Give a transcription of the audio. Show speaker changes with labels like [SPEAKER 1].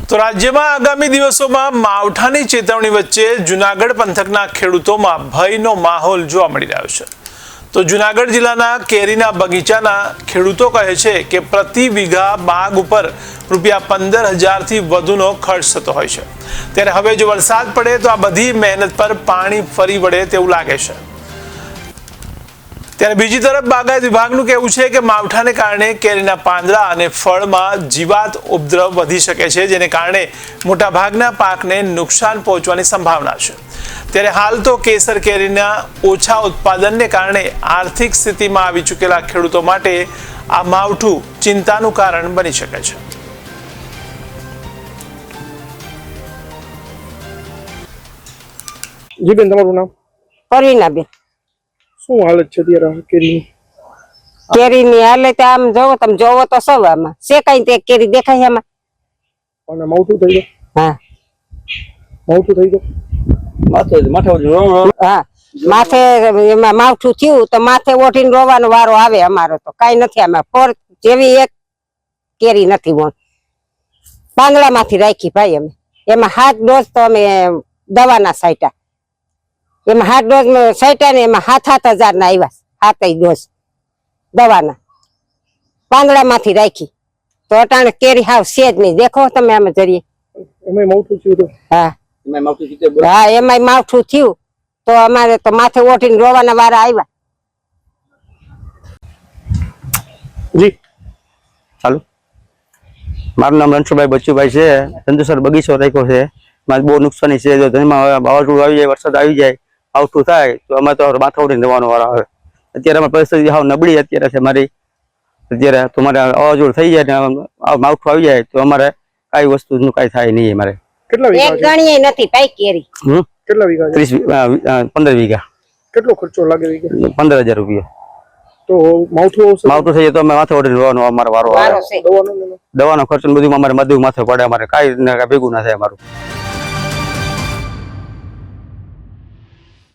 [SPEAKER 1] તો રાજ્યમાં આગામી દિવસોમાં માવઠાની ચેતવણી વચ્ચે જૂનાગઢ પંથકના ખેડૂતોમાં ભયનો માહોલ જોવા મળી રહ્યો છે। તો જૂનાગઢ જિલ્લાના કેરીના બગીચાના ખેડૂતો કહે છે કે પ્રતિ વીઘા બાગ ઉપર ₹15,000 થી વધુનો ખર્ચ થતો હોય છે। ત્યારે હવે જો વરસાદ પડે તો આ બધી મહેનત પર પાણી ફરી વળે તેવું લાગે છે। ત્યારે બીજી તરફ બાગાયત વિભાગનું કહેવું છે કે માવઠાને કારણે કેરીના પાંદડા અને ફળમાં જીવાત ઉપદ્રવ વધી શકે છે, જેને કારણે મોટાભાગના પાકને નુકસાન પહોંચવાની સંભાવના છે। ત્યારે હાલ તો કેસર કેરીના ઓછા ઉત્પાદનને કારણે આર્થિક સ્થિતિમાં આવી ચૂકેલા ખેડૂતો માટે આ માવઠું ચિંતાનું કારણ બની શકે છે।
[SPEAKER 2] જી બેન, તમારું નામ?
[SPEAKER 3] પરવીનાબેન।
[SPEAKER 2] શું હાલત છે અત્યારે
[SPEAKER 3] કેરીની હાલત આમ જોવો તમે જોવો તો સૌ આમાં શેકાઈ તે કેરી દેખાય આમાં
[SPEAKER 2] અને માવઠું થઈ ગયું?
[SPEAKER 3] હા,
[SPEAKER 2] માવઠું થઈ ગયું,
[SPEAKER 3] હા માથે એમાં માવઠું થયું તો માથે ઓઢીને રોવાનો વારો આવે। અમારો તો કઈ નથી, આમાં ફોર જેવી એક કેરી નથી। બોલ પાંદડા માંથી રાખી ભાઈ અમે, એમાં 7 ડોઝ તો અમે દવાના સાઈટા, એમાં 7 ડોઝ સાઈટા ને એમાં 7,000 ના આવ્યા। 7 ડોઝ દવાના પાંદડા માંથી રાખી તો અટાણે કેરી હાવ સેજ નહીં। દેખો તમે આમાં જરીએ,
[SPEAKER 2] એમાં માવઠું થયું હતું?
[SPEAKER 3] હા હા, એમાં માવઠું થયું તો અમારે તો માથે ઓઢીને રોવાના વારા આવ્યા।
[SPEAKER 2] જી
[SPEAKER 4] ચાલો, મારું નામ રણછોડભાઈ બચ્ચુભાઈ છે। ચંદ્રસર બગીચો રાખ્યો છે, મારે બહુ નુકસાની છે। જો તેમાં વાવાઝોડું આવી જાય, વરસાદ આવી જાય, માવઠું થાય તો અમે તો માથા ઉડીને રહેવાનો વારો આવે। અત્યારે અમારી પરિસ્થિતિ હાવ નબળી અત્યારે છે મારી। અત્યારે તો મારે વાવાઝોડું થઈ જાય ને માવઠું આવી જાય તો અમારે કઈ વસ્તુનું કઈ થાય નહીં। અમારે
[SPEAKER 2] કેટલા વીઘા
[SPEAKER 3] એક ગણીએ નથી ભાઈ કેરી।
[SPEAKER 2] કેટલા વીઘા?
[SPEAKER 4] 15 વીઘા।
[SPEAKER 2] કેટલો ખર્ચો લાગે વીઘે?
[SPEAKER 4] 15,000 રૂપિયા।
[SPEAKER 2] તો માવઠું
[SPEAKER 4] માવઠું થઈ જાય તો અમે માથે ઉડીને રહેવાનો અમારો વારો આવે।
[SPEAKER 3] વારો છે।
[SPEAKER 2] દવાનો
[SPEAKER 4] દવાનો ખર્ચ બધું અમારે બધું માથે પડે, અમારે કાંઈ ભેગું ના થાય અમારું।